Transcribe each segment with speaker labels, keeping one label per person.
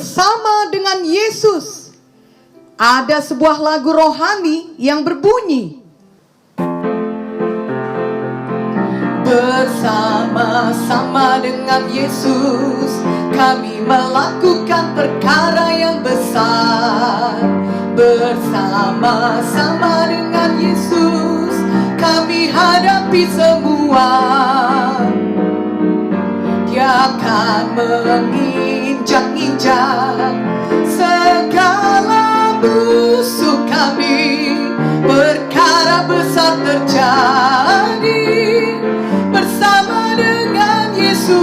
Speaker 1: bersama dengan Yesus. Ada sebuah lagu rohani yang berbunyi, bersama-sama dengan Yesus kami melakukan perkara yang besar. Bersama-sama dengan Yesus kami hadapi semua. Dia akan menginjak-injak segala musuh kami. Perkara besar terjadi bersama dengan Yesus.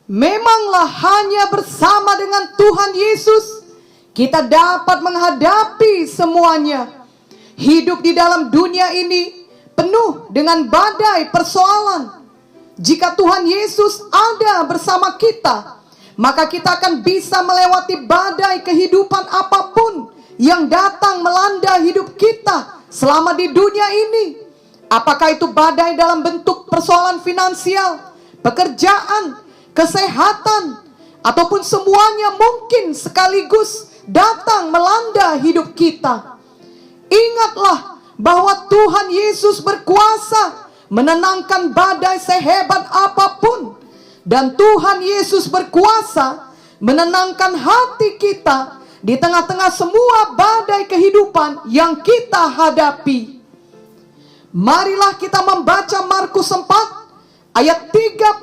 Speaker 1: Memanglah hanya bersama dengan Tuhan Yesus kita dapat menghadapi semuanya. Hidup di dalam dunia ini penuh dengan badai persoalan. Jika Tuhan Yesus ada bersama kita, maka kita akan bisa melewati badai kehidupan apapun yang datang melanda hidup kita selama di dunia ini. Apakah itu badai dalam bentuk persoalan finansial, pekerjaan, kesehatan, ataupun semuanya mungkin sekaligus datang melanda hidup kita. Ingatlah bahwa Tuhan Yesus berkuasa menenangkan badai sehebat apapun. Dan Tuhan Yesus berkuasa menenangkan hati kita di tengah-tengah semua badai kehidupan yang kita hadapi. Marilah kita membaca Markus 4 ayat 35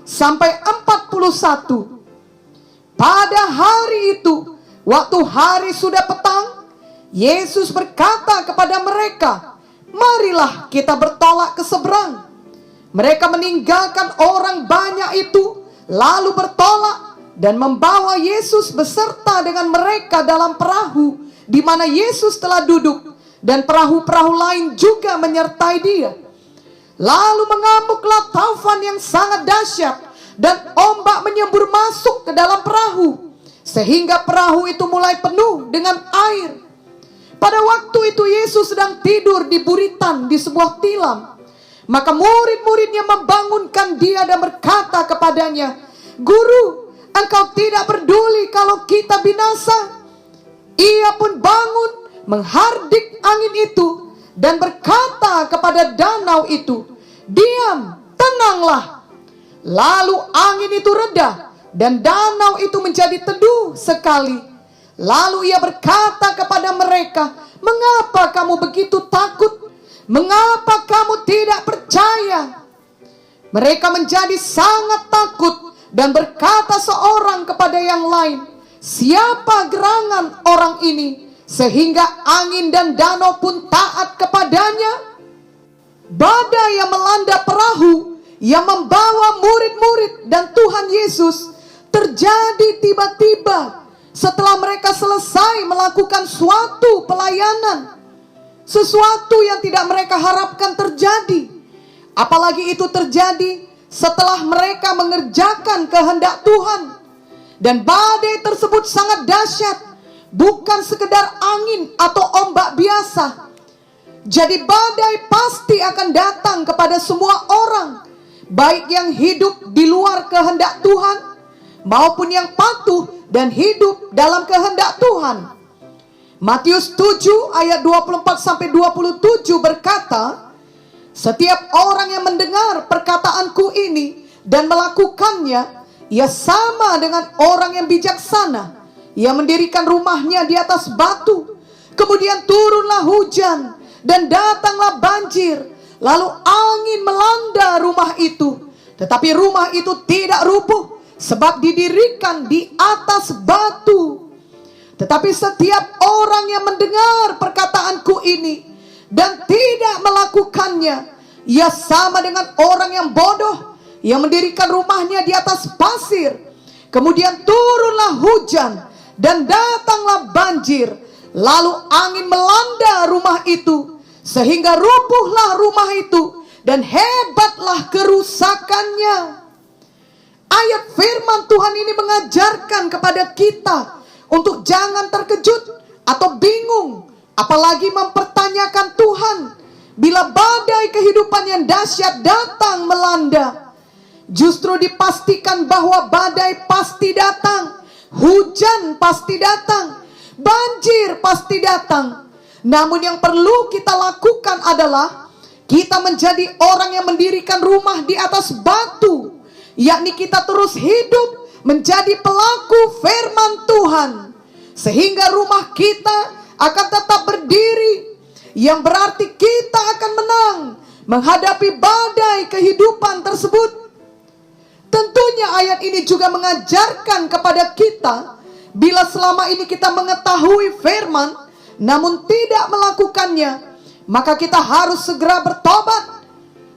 Speaker 1: sampai 41. Pada hari itu, waktu hari sudah petang, Yesus berkata kepada mereka, marilah kita bertolak ke seberang. Mereka meninggalkan orang banyak itu, lalu bertolak dan membawa Yesus beserta dengan mereka dalam perahu di mana Yesus telah duduk, dan perahu-perahu lain juga menyertai dia. Lalu mengamuklah taufan yang sangat dahsyat, dan ombak menyembur masuk ke dalam perahu, sehingga perahu itu mulai penuh dengan air. Pada waktu itu Yesus sedang tidur di buritan di sebuah tilam. Maka murid-muridnya membangunkan dia dan berkata kepadanya, Guru, engkau tidak peduli kalau kita binasa? Ia pun bangun, menghardik angin itu, dan berkata kepada danau itu, diam, tenanglah. Lalu angin itu reda, dan danau itu menjadi teduh sekali. Lalu ia berkata kepada mereka, mengapa kamu begitu takut? Mengapa kamu tidak percaya? Mereka menjadi sangat takut dan berkata seorang kepada yang lain, siapa gerangan orang ini sehingga angin dan danau pun taat kepadanya? Badai yang melanda perahu yang membawa murid-murid dan Tuhan Yesus terjadi tiba-tiba setelah mereka selesai melakukan suatu pelayanan. Sesuatu yang tidak mereka harapkan terjadi. Apalagi itu terjadi setelah mereka mengerjakan kehendak Tuhan. Dan badai tersebut sangat dahsyat, bukan sekedar angin atau ombak biasa. Jadi badai pasti akan datang kepada semua orang, baik yang hidup di luar kehendak Tuhan maupun yang patuh dan hidup dalam kehendak Tuhan. Matius 7 ayat 24-27 berkata, setiap orang yang mendengar perkataanku ini dan melakukannya, ia sama dengan orang yang bijaksana. Ia mendirikan rumahnya di atas batu. Kemudian turunlah hujan dan datanglah banjir. Lalu angin melanda rumah itu. Tetapi rumah itu tidak rubuh, sebab didirikan di atas batu. Tetapi setiap orang yang mendengar perkataanku ini dan tidak melakukannya, ia sama dengan orang yang bodoh yang mendirikan rumahnya di atas pasir. Kemudian turunlah hujan dan datanglah banjir. Lalu angin melanda rumah itu, sehingga rubuhlah rumah itu, dan hebatlah kerusakannya. Ayat firman Tuhan ini mengajarkan kepada kita untuk jangan terkejut atau bingung, apalagi mempertanyakan Tuhan. bila badai kehidupan yang dahsyat datang melanda, justru dipastikan bahwa badai pasti datang, hujan pasti datang, banjir pasti datang. Namun yang perlu kita lakukan adalah kita menjadi orang yang mendirikan rumah di atas batu, yakni kita terus hidup menjadi pelaku firman Tuhan, sehingga rumah kita akan tetap berdiri, yang berarti kita akan menang menghadapi badai kehidupan tersebut. Tentunya ayat ini juga mengajarkan kepada kita, bila selama ini kita mengetahui firman namun tidak melakukannya, maka kita harus segera bertobat.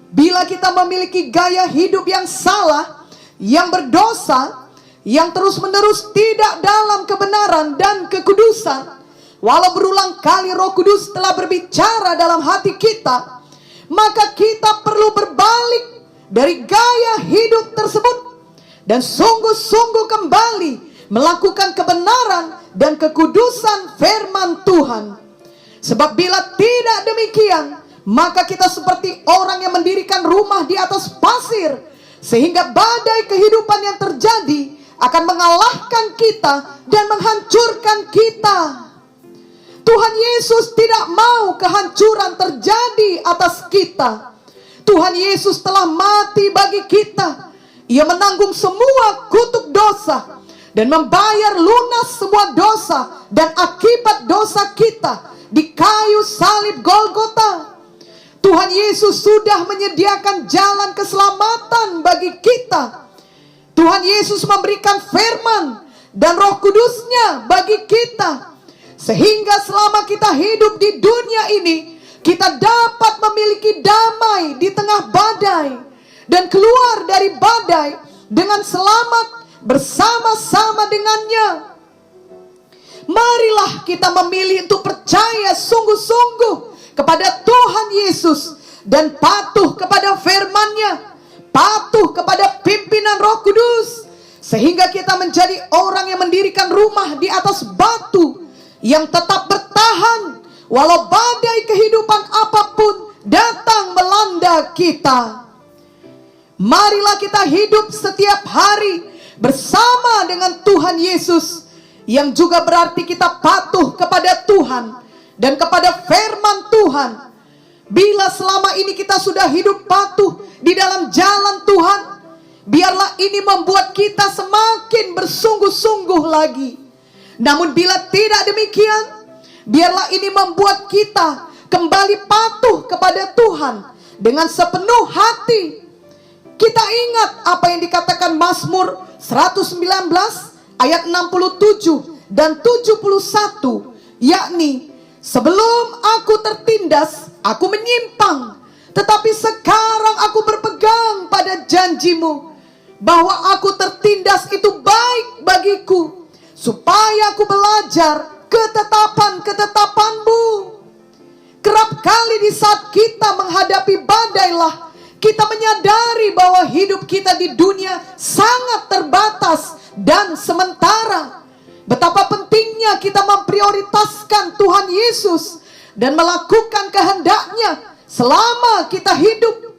Speaker 1: Bila kita memiliki gaya hidup yang salah, yang berdosa, yang terus-menerus tidak dalam kebenaran dan kekudusan, walau berulang kali Roh Kudus telah berbicara dalam hati kita, maka kita perlu berbalik dari gaya hidup tersebut dan sungguh-sungguh kembali melakukan kebenaran dan kekudusan firman Tuhan. Sebab bila tidak demikian, maka kita seperti orang yang mendirikan rumah di atas pasir, sehingga badai kehidupan yang terjadi akan mengalahkan kita dan menghancurkan kita. Tuhan Yesus tidak mau kehancuran terjadi atas kita. Tuhan Yesus telah mati bagi kita. Ia menanggung semua kutuk dosa dan membayar lunas semua dosa dan akibat dosa kita di kayu salib Golgota. Tuhan Yesus sudah menyediakan jalan keselamatan bagi kita. Tuhan Yesus memberikan firman dan Roh Kudus-Nya bagi kita, sehingga selama kita hidup di dunia ini, kita dapat memiliki damai di tengah badai dan keluar dari badai dengan selamat bersama-sama dengannya. Marilah kita memilih untuk percaya sungguh-sungguh kepada Tuhan Yesus dan patuh kepada firman-Nya, patuh kepada pimpinan Roh Kudus, sehingga kita menjadi orang yang mendirikan rumah di atas batu yang tetap bertahan walau badai kehidupan apapun datang melanda kita. Marilah kita hidup setiap hari bersama dengan Tuhan Yesus, yang juga berarti kita patuh kepada Tuhan dan kepada firman Tuhan. Bila selama ini kita sudah hidup patuh di dalam jalan Tuhan, biarlah ini membuat kita semakin bersungguh-sungguh lagi. Namun bila tidak demikian, biarlah ini membuat kita kembali patuh kepada Tuhan dengan sepenuh hati. Kita ingat apa yang dikatakan Mazmur 119 ayat 67 dan 71, yakni, sebelum aku tertindas, aku menyimpang, tetapi sekarang aku berpegang pada janji-Mu, bahwa aku tertindas itu baik bagiku, supaya aku belajar ketetapan-ketetapan-Mu. Kerap kali di saat kita menghadapi badailah, kita menyadari bahwa hidup kita di dunia sangat terbatas dan sementara. Betapa pentingnya kita memprioritaskan Tuhan Yesus dan melakukan kehendak-Nya selama kita hidup.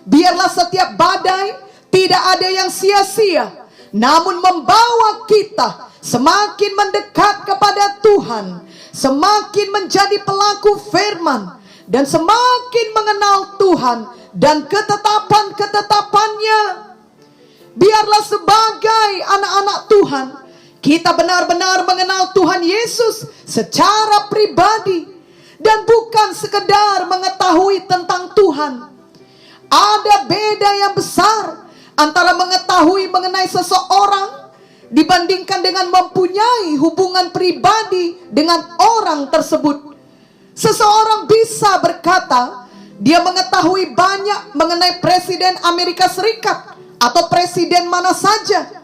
Speaker 1: Biarlah setiap badai tidak ada yang sia-sia, namun membawa kita semakin mendekat kepada Tuhan, semakin menjadi pelaku firman, dan semakin mengenal Tuhan dan ketetapan-ketetapan-Nya. Biarlah sebagai anak-anak Tuhan, kita benar-benar mengenal Tuhan Yesus secara pribadi, dan bukan sekedar mengetahui tentang Tuhan. Ada beda yang besar antara mengetahui mengenai seseorang dibandingkan dengan mempunyai hubungan pribadi dengan orang tersebut. Seseorang bisa berkata dia mengetahui banyak mengenai Presiden Amerika Serikat atau presiden mana saja.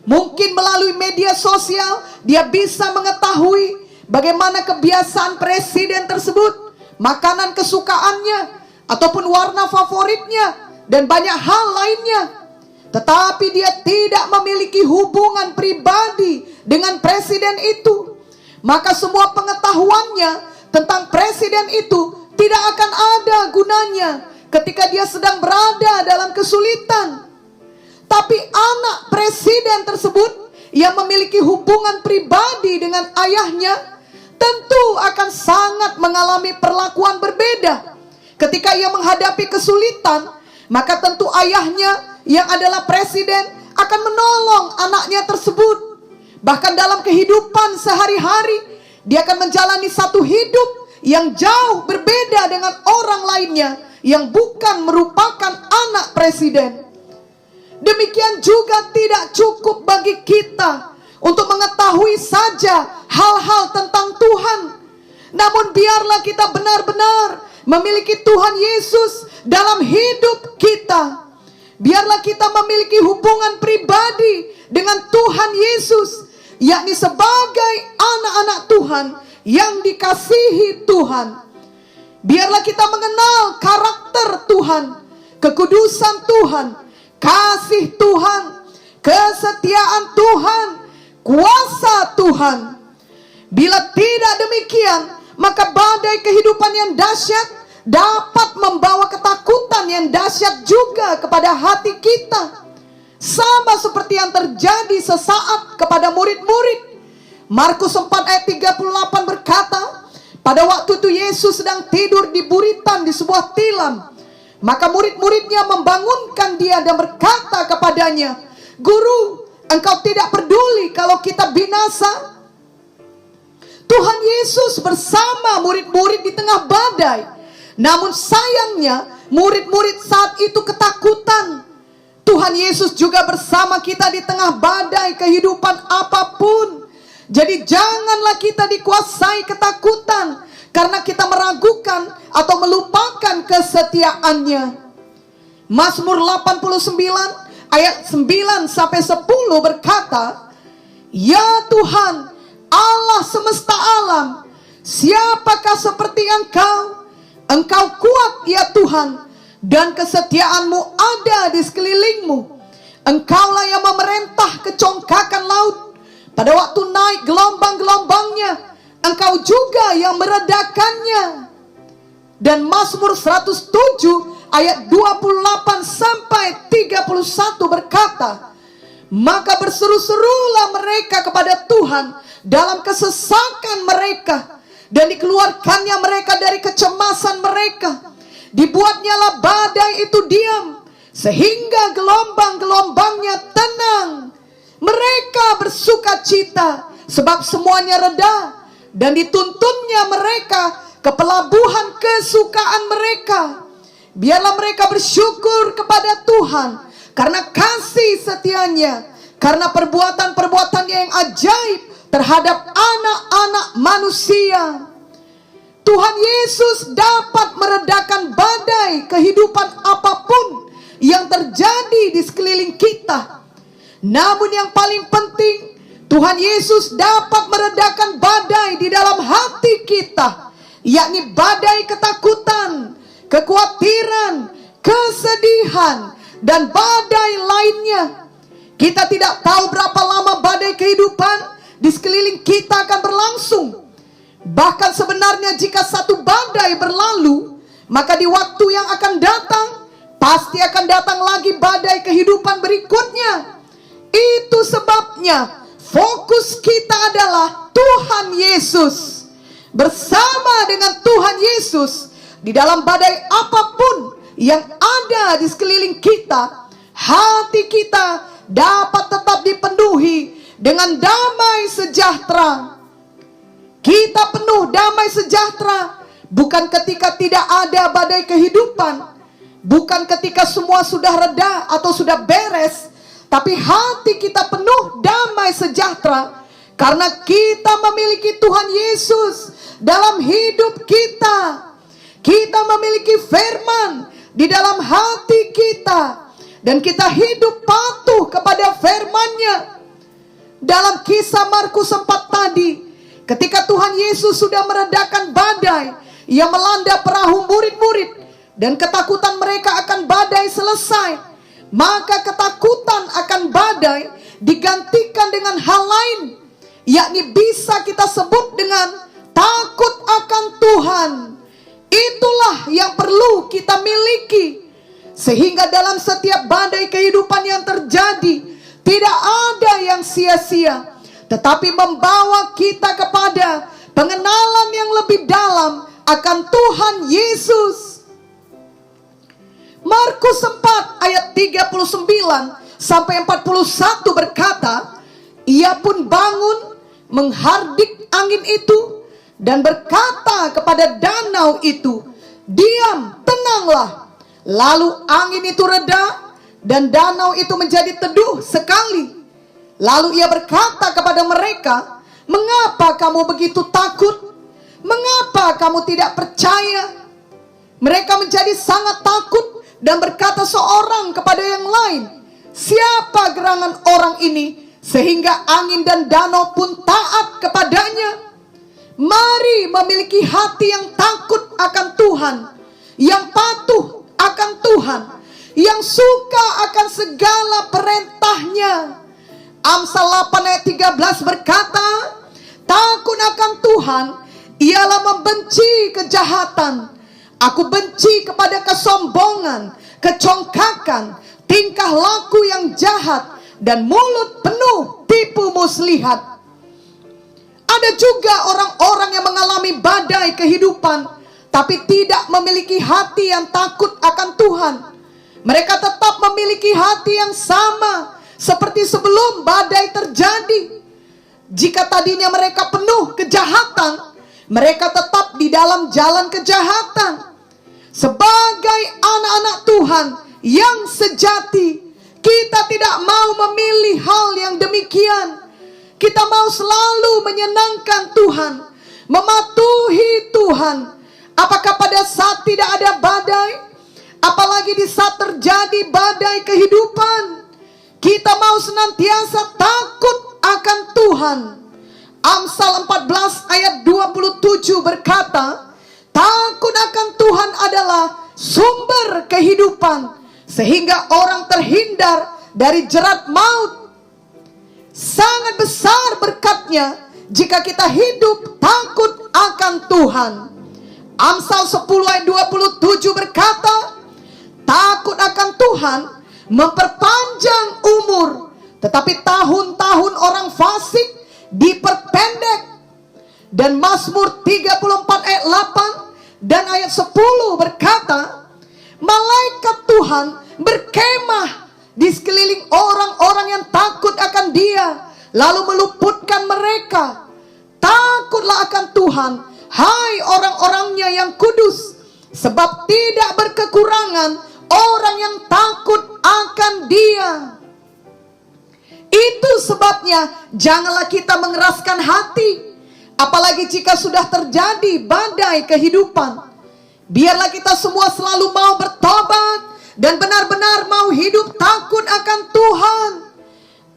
Speaker 1: Mungkin melalui media sosial dia bisa mengetahui bagaimana kebiasaan presiden tersebut, makanan kesukaannya, ataupun warna favoritnya, dan banyak hal lainnya. Tetapi dia tidak memiliki hubungan pribadi dengan presiden itu. Maka semua pengetahuannya tentang presiden itu tidak akan ada gunanya ketika dia sedang berada dalam kesulitan. Tapi anak presiden tersebut yang memiliki hubungan pribadi dengan ayahnya tentu akan sangat mengalami perlakuan berbeda. Ketika ia menghadapi kesulitan, maka tentu ayahnya yang adalah presiden akan menolong anaknya tersebut. Bahkan dalam kehidupan sehari-hari, dia akan menjalani satu hidup yang jauh berbeda dengan orang lainnya yang bukan merupakan anak presiden. Demikian juga tidak cukup bagi kita untuk mengetahui saja hal-hal tentang Tuhan. Namun biarlah kita benar-benar memiliki Tuhan Yesus dalam hidup kita. Biarlah kita memiliki hubungan pribadi dengan Tuhan Yesus, yakni sebagai anak-anak Tuhan yang dikasihi Tuhan. Biarlah kita mengenal karakter Tuhan, kekudusan Tuhan, kasih Tuhan, kesetiaan Tuhan, kuasa Tuhan. Bila tidak demikian, maka badai kehidupan yang dahsyat dapat membawa ketakutan yang dahsyat juga kepada hati kita. Sama seperti yang terjadi sesaat kepada murid-murid. Markus 4 ayat 38 berkata, pada waktu itu Yesus sedang tidur di buritan di sebuah tilam. Maka murid-muridnya membangunkan dia dan berkata kepadanya, "Guru, engkau tidak peduli kalau kita binasa?" Tuhan Yesus bersama murid-murid di tengah badai. Namun sayangnya murid-murid saat itu ketakutan. Tuhan Yesus juga bersama kita di tengah badai kehidupan apapun. Jadi janganlah kita dikuasai ketakutan karena kita meragukan atau melupakan kesetiaannya. Mazmur 89 ayat 9 sampai 10 berkata, "Ya Tuhan, Allah semesta alam, siapakah seperti Engkau? Engkau kuat ya Tuhan, dan kesetiaanmu ada di sekelilingmu. Engkaulah yang memerintah kecongkakan laut. Pada waktu naik gelombang-gelombangnya, Engkau juga yang meredakannya." Dan Mazmur 107 ayat 28 sampai 31 berkata, "Maka berseru-serulah mereka kepada Tuhan dalam kesesakan mereka, dan dikeluarkannya mereka dari kecemasan mereka. Dibuatnyalah badai itu diam, sehingga gelombang-gelombangnya tenang. Mereka bersuka cita, sebab semuanya reda, dan dituntunnya mereka ke pelabuhan kesukaan mereka. Biarlah mereka bersyukur kepada Tuhan karena kasih setianya, karena perbuatan-perbuatannya yang ajaib terhadap anak-anak manusia." Tuhan Yesus dapat meredakan badai kehidupan apapun yang terjadi di sekeliling kita. Namun yang paling penting, Tuhan Yesus dapat meredakan badai di dalam hati kita, yakni badai ketakutan, kekhawatiran, kesedihan, dan badai lainnya. Kita tidak tahu berapa lama badai kehidupan di sekeliling kita akan berlangsung. Bahkan sebenarnya jika satu badai berlalu, maka di waktu yang akan datang, pasti akan datang lagi badai kehidupan berikutnya. Itu sebabnya fokus kita adalah Tuhan Yesus. Bersama dengan Tuhan Yesus, di dalam badai apapun yang ada di sekeliling kita, hati kita dapat tetap dipenuhi dengan damai sejahtera. Kita penuh damai sejahtera bukan ketika tidak ada badai kehidupan, bukan ketika semua sudah reda atau sudah beres, tapi hati kita penuh damai sejahtera karena kita memiliki Tuhan Yesus dalam hidup kita. Kita memiliki firman di dalam hati kita, dan kita hidup patuh kepada firman-Nya. Dalam kisah Markus 4 tadi, ketika Tuhan Yesus sudah meredakan badai yang melanda perahu murid-murid, dan ketakutan mereka akan badai selesai, maka ketakutan akan badai digantikan dengan hal lain, yakni bisa kita sebut dengan takut akan Tuhan. Itulah yang perlu kita miliki, sehingga dalam setiap badai kehidupan yang terjadi, tidak ada yang sia-sia, tetapi membawa kita kepada pengenalan yang lebih dalam akan Tuhan Yesus. Markus 4 ayat 39 sampai 41 berkata, ia pun bangun menghardik angin itu dan berkata kepada danau itu, diam, tenanglah. Lalu angin itu reda dan danau itu menjadi teduh sekali. Lalu ia berkata kepada mereka, mengapa kamu begitu takut? Mengapa kamu tidak percaya? Mereka menjadi sangat takut dan berkata seorang kepada yang lain, siapa gerangan orang ini sehingga angin dan danau pun taat kepadanya? Mari memiliki hati yang takut akan Tuhan, yang patuh akan Tuhan, yang suka akan segala perintahnya. Amsal 8 ayat 13 berkata, takut akan Tuhan ialah membenci kejahatan. Aku benci kepada kesombongan, kecongkakan, tingkah laku yang jahat, dan mulut penuh tipu muslihat. Ada juga orang-orang yang mengalami badai kehidupan, tapi tidak memiliki hati yang takut akan Tuhan. Mereka tetap memiliki hati yang sama seperti sebelum badai terjadi. Jika tadinya mereka penuh kejahatan, mereka tetap di dalam jalan kejahatan. Sebagai anak-anak Tuhan yang sejati, kita tidak mau memilih hal yang demikian. Kita mau selalu menyenangkan Tuhan, mematuhi Tuhan. Apakah pada saat tidak ada badai, apalagi di saat terjadi badai kehidupan, kita mau senantiasa takut akan Tuhan. Amsal 14 ayat 27 berkata, takut akan Tuhan adalah sumber kehidupan, sehingga orang terhindar dari jerat maut. Sangat besar berkatnya jika kita hidup takut akan Tuhan. Amsal 10 ayat 27 berkata, takut akan Tuhan memperpanjang umur, tetapi tahun-tahun orang fasik diperpendek. Dan Mazmur 34 ayat 8 dan ayat 10 berkata, malaikat Tuhan berkemah di sekeliling orang-orang yang takut akan Dia, lalu meluputkan mereka. Takutlah akan Tuhan, hai orang-orangnya yang kudus, sebab tidak berkekurangan orang yang takut akan Dia. Itu sebabnya janganlah kita mengeraskan hati, apalagi jika sudah terjadi badai kehidupan. Biarlah kita semua selalu mau bertobat dan benar-benar mau hidup takut akan Tuhan.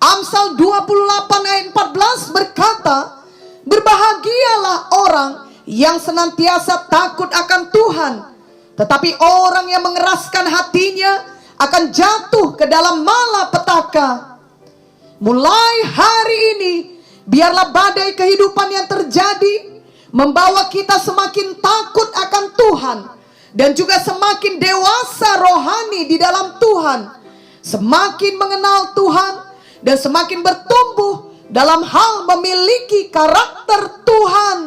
Speaker 1: Amsal 28 ayat 14 berkata, berbahagialah orang yang senantiasa takut akan Tuhan, tetapi orang yang mengeraskan hatinya akan jatuh ke dalam malapetaka. Mulai hari ini, biarlah badai kehidupan yang terjadi membawa kita semakin takut akan Tuhan, dan juga semakin dewasa rohani di dalam Tuhan, semakin mengenal Tuhan, dan semakin bertumbuh dalam hal memiliki karakter Tuhan.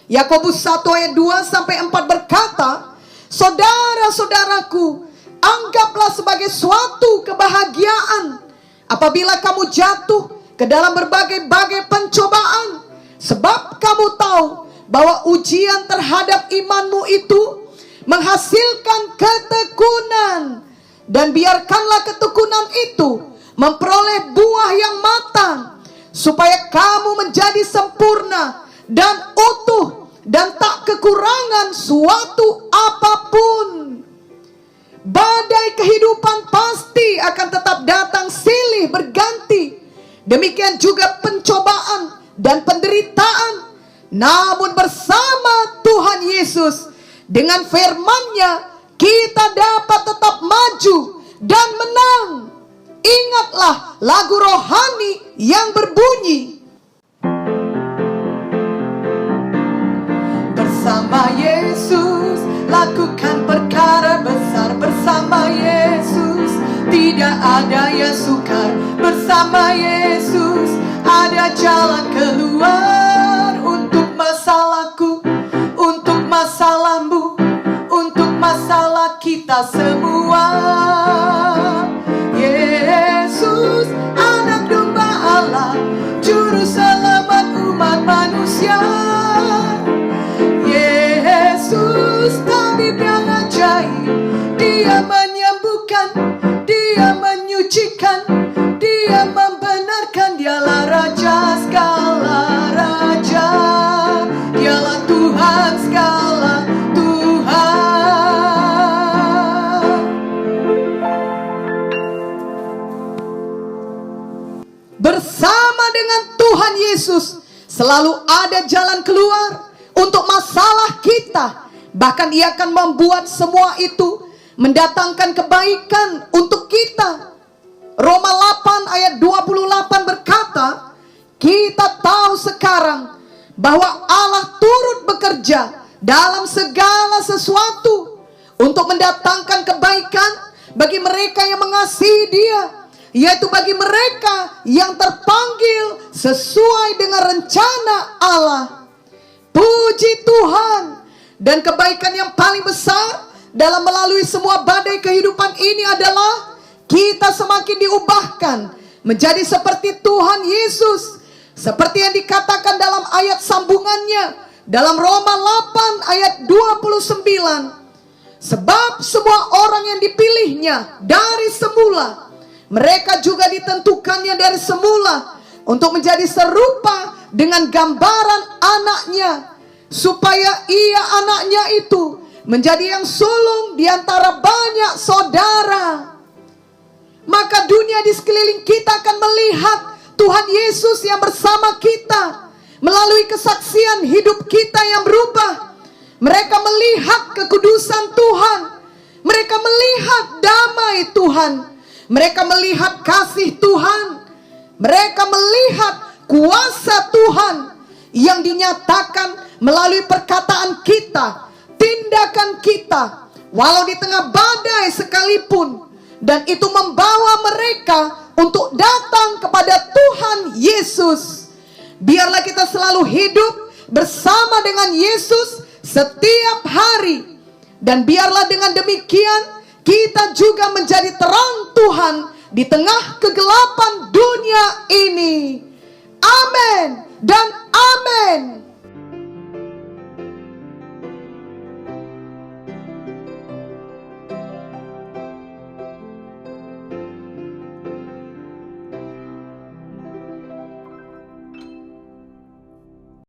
Speaker 1: Yakobus 1 ayat 2 sampai 4 berkata, saudara-saudaraku, anggaplah sebagai suatu kebahagiaan apabila kamu jatuh ke dalam berbagai-bagai pencobaan, sebab kamu tahu bahwa ujian terhadap imanmu itu menghasilkan ketekunan. Dan biarkanlah ketekunan itu memperoleh buah yang matang, supaya kamu menjadi sempurna dan utuh dan tak kekurangan suatu apapun. Badai kehidupan pasti akan tetap datang silih berganti. Demikian juga pencobaan dan penderitaan. Namun bersama Tuhan Yesus, dengan firman-Nya, kita dapat tetap maju dan menang. Ingatlah lagu rohani yang berbunyi, bersama Yesus lakukan perkara besar bersama Yesus. Tidak ada yang sukar bersama Yesus. Ada jalan keluar untuk masalahku, untuk masalahmu, untuk masalah kita semua. Yesus, anak domba Allah, juru selamat umat manusia. Yesus, tabib yang ajaib, Dia menyembuhkan, Dia menyucikan, Dia membenarkan. Dialah Raja segala raja, Dialah Tuhan segala Tuhan. Bersama dengan Tuhan Yesus selalu ada jalan keluar untuk masalah kita. Bahkan Ia akan membuat semua itu mendatangkan kebaikan untuk kita. Roma 8 ayat 28 berkata, kita tahu sekarang bahwa Allah turut bekerja dalam segala sesuatu untuk mendatangkan kebaikan bagi mereka yang mengasihi Dia, yaitu bagi mereka yang terpanggil sesuai dengan rencana Allah. Puji Tuhan. Dan kebaikan yang paling besar dalam melalui semua badai kehidupan ini adalah kita semakin diubahkan menjadi seperti Tuhan Yesus. Seperti yang dikatakan dalam ayat sambungannya dalam Roma 8 ayat 29. Sebab semua orang yang dipilihnya dari semula, mereka juga ditentukannya dari semula untuk menjadi serupa dengan gambaran anaknya, supaya ia anaknya itu menjadi yang sulung di antara banyak saudara. Maka dunia di sekeliling kita akan melihat Tuhan Yesus yang bersama kita melalui kesaksian hidup kita yang berubah. Mereka melihat kekudusan Tuhan, mereka melihat damai Tuhan, mereka melihat kasih Tuhan, mereka melihat kuasa Tuhan yang dinyatakan melalui perkataan kita, tindakan kita, walau di tengah badai sekalipun. Dan itu membawa mereka untuk datang kepada Tuhan Yesus. Biarlah kita selalu hidup bersama dengan Yesus setiap hari. Dan biarlah dengan demikian kita juga menjadi terang Tuhan di tengah kegelapan dunia ini. Amin dan amin.